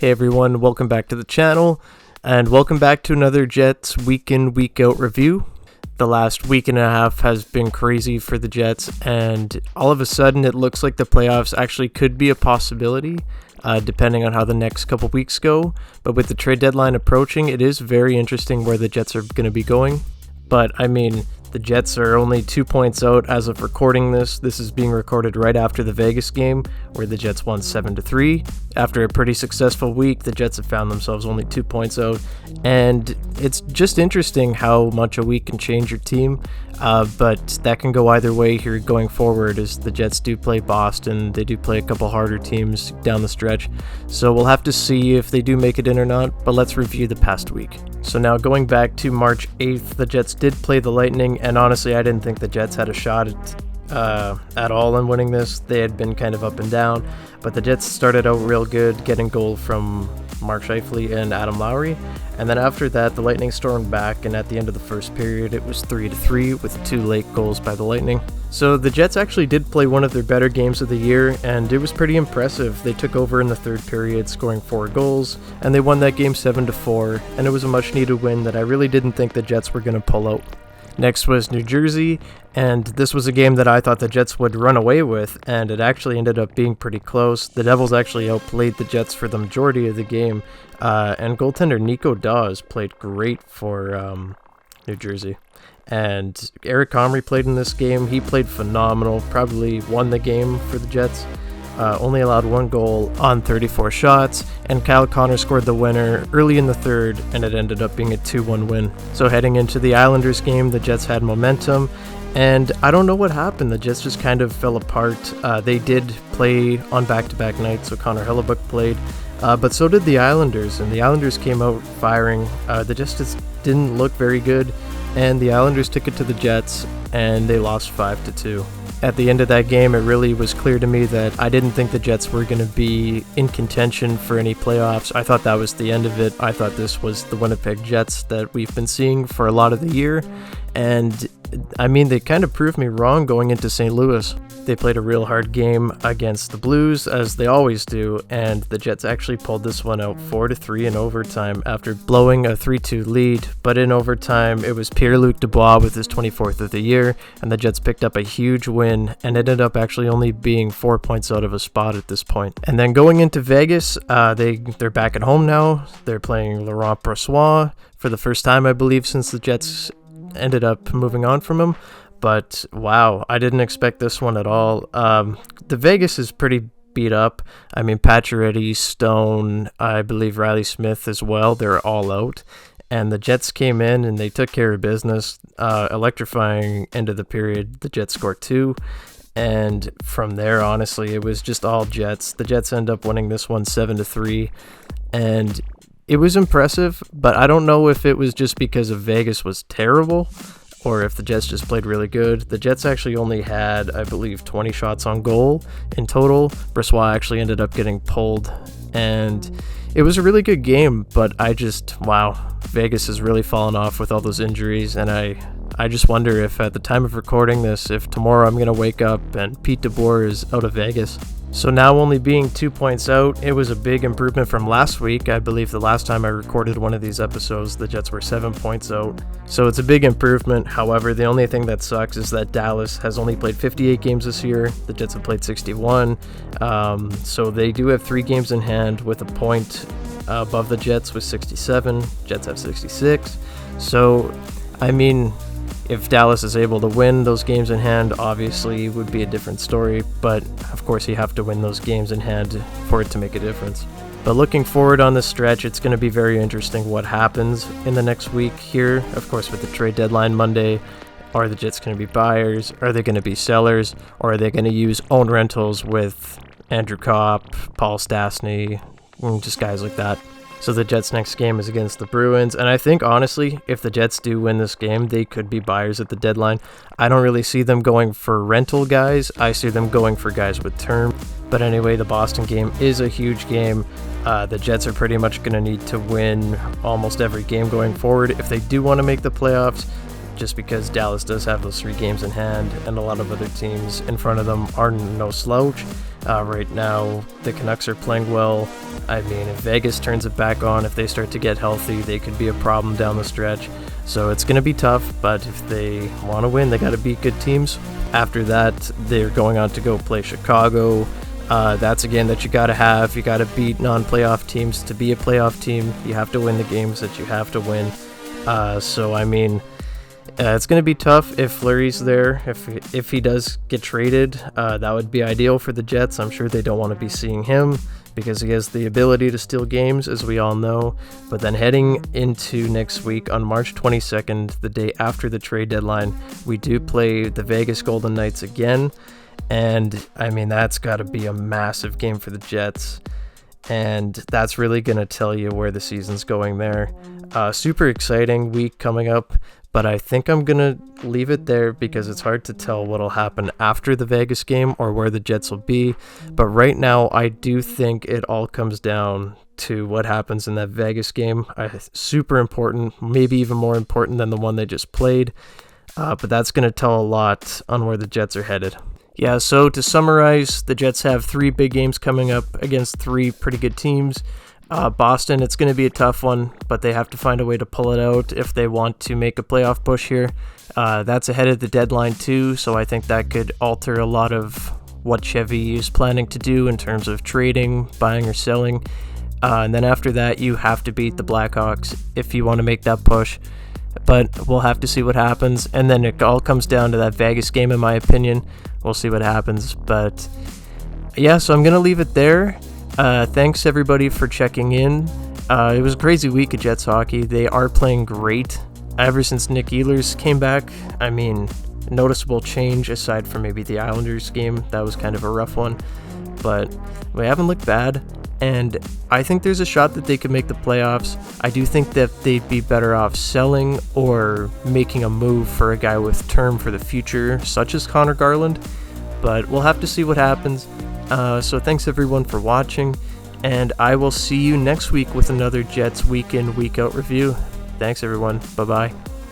Hey everyone, welcome back to the channel, and welcome back to another Jets week in, week out review. The last week and a half has been crazy for the Jets, and all of a sudden it looks like the playoffs actually could be a possibility, depending on how the next couple weeks go. But with the trade deadline approaching, it is very interesting where the Jets are going to be going. But I mean, the Jets are only 2 points out as of recording this. This is being recorded right after the Vegas game, where the Jets won 7-3. After a pretty successful week, the Jets have found themselves only 2 points out. And it's just interesting how much a week can change your team. But that can go either way here going forward, as the Jets do play Boston. They do play a couple harder teams down the stretch. So we'll have to see if they do make it in or not. But let's review the past week. So now going back to March 8th, the Jets did play the Lightning. And honestly, I didn't think the Jets had a shot at all in winning this. They had been kind of up and down, but the Jets started out real good, getting goal from Mark Scheifele and Adam Lowry, and then after that the Lightning stormed back, and at the end of the first period it was 3-3 with 2 late goals by the Lightning. So the Jets actually did play one of their better games of the year, and it was pretty impressive. They took over in the third period, scoring 4 goals, and they won that game 7-4, and it was a much needed win that I really didn't think the Jets were going to pull out. Next was New Jersey, and this was a game that I thought the Jets would run away with, and it actually ended up being pretty close. The Devils actually outplayed the Jets for the majority of the game, and goaltender Nico Daws played great for New Jersey. And Eric Comrie played in this game. He played phenomenal, probably won the game for the Jets. Only allowed 1 goal on 34 shots, and Kyle Connor scored the winner early in the third, and it ended up being a 2-1 win. So heading into the Islanders game, the Jets had momentum, and I don't know what happened. The Jets just kind of fell apart. They did play on back-to-back nights, so Connor Hellebuyck played, but so did the Islanders, and the Islanders came out firing. The Jets just didn't look very good, and the Islanders took it to the Jets, and they lost 5-2. At the end of that game, it really was clear to me that I didn't think the Jets were going to be in contention for any playoffs. I thought that was the end of it. I thought this was the Winnipeg Jets that we've been seeing for a lot of the year. And I mean, they kind of proved me wrong going into St. Louis. They played a real hard game against the Blues, as they always do, and the Jets actually pulled this one out 4-3 in overtime after blowing a 3-2 lead. But in overtime, it was Pierre-Luc Dubois with his 24th of the year, and the Jets picked up a huge win and ended up actually only being 4 points out of a spot at this point. And then going into Vegas, they're back at home now. They're playing Laurent Brossoit for the first time, I believe, since the Jets ended up moving on from him. But wow, I didn't expect this one at all. The Vegas is pretty beat up. I mean, Pacioretty, Stone, I believe Riley Smith as well, they're all out. And the Jets came in and they took care of business. Electrifying end of the period, the Jets scored 2. And from there, honestly, it was just all Jets. The Jets end up winning this one 7-3. And it was impressive, but I don't know if it was just because of Vegas was terrible or if the Jets just played really good. The Jets actually only had, I believe, 20 shots on goal in total. Brossoit actually ended up getting pulled, and it was a really good game, but wow, Vegas has really fallen off with all those injuries, and I just wonder if at the time of recording this, if tomorrow I'm going to wake up and Pete DeBoer is out of Vegas. So now only being 2 points out, it was a big improvement from last week. I believe the last time I recorded one of these episodes, the Jets were 7 points out. So it's a big improvement. However, the only thing that sucks is that Dallas has only played 58 games this year. The Jets have played 61. So they do have 3 games in hand with a point above the Jets with 67. Jets have 66. So, I mean, if Dallas is able to win those games in hand, obviously it would be a different story, but of course you have to win those games in hand for it to make a difference. But looking forward on this stretch, it's going to be very interesting what happens in the next week here. Of course, with the trade deadline Monday, are the Jets going to be buyers? Are they going to be sellers? Or are they going to use own rentals with Andrew Kopp, Paul Stastny, just guys like that? So the Jets' next game is against the Bruins, and I think, honestly, if the Jets do win this game, they could be buyers at the deadline. I don't really see them going for rental guys. I see them going for guys with term. But anyway, the Boston game is a huge game. The Jets are pretty much going to need to win almost every game going forward if they do want to make the playoffs, just because Dallas does have those 3 games in hand, and a lot of other teams in front of them are no slouch. Right now, the Canucks are playing well. I mean, if Vegas turns it back on, if they start to get healthy, they could be a problem down the stretch. So it's going to be tough, but if they want to win, they got to beat good teams. After that, they're going on to go play Chicago. That's a game that you got to have. You got to beat non-playoff teams to be a playoff team. You have to win the games that you have to win. So, I mean, it's going to be tough if Fleury's there. If he does get traded, that would be ideal for the Jets. I'm sure they don't want to be seeing him because he has the ability to steal games, as we all know. But then heading into next week on March 22nd, the day after the trade deadline, we do play the Vegas Golden Knights again. And, I mean, that's got to be a massive game for the Jets. And that's really going to tell you where the season's going there. Super exciting week coming up. But I think I'm going to leave it there because it's hard to tell what'll happen after the Vegas game or where the Jets will be. But right now, I do think it all comes down to what happens in that Vegas game. Super important, maybe even more important than the one they just played. But that's going to tell a lot on where the Jets are headed. Yeah, so to summarize, the Jets have 3 big games coming up against 3 pretty good teams. Boston, it's going to be a tough one, but they have to find a way to pull it out if they want to make a playoff push here. That's ahead of the deadline too, so I think that could alter a lot of what Chevy is planning to do in terms of trading, buying or selling. And then after that, you have to beat the Blackhawks if you want to make that push. But we'll have to see what happens. And then it all comes down to that Vegas game, in my opinion. We'll see what happens. But yeah, so I'm going to leave it there. Thanks everybody for checking in. It was a crazy week of Jets hockey. They are playing great. Ever since Nick Ehlers came back, I mean, noticeable change aside from maybe the Islanders game. That was kind of a rough one. But we haven't looked bad. And I think there's a shot that they could make the playoffs. I do think that they'd be better off selling or making a move for a guy with term for the future, such as Connor Garland. But we'll have to see what happens. So thanks everyone for watching, and I will see you next week with another Jets week in, week out review. Thanks everyone. Bye-bye.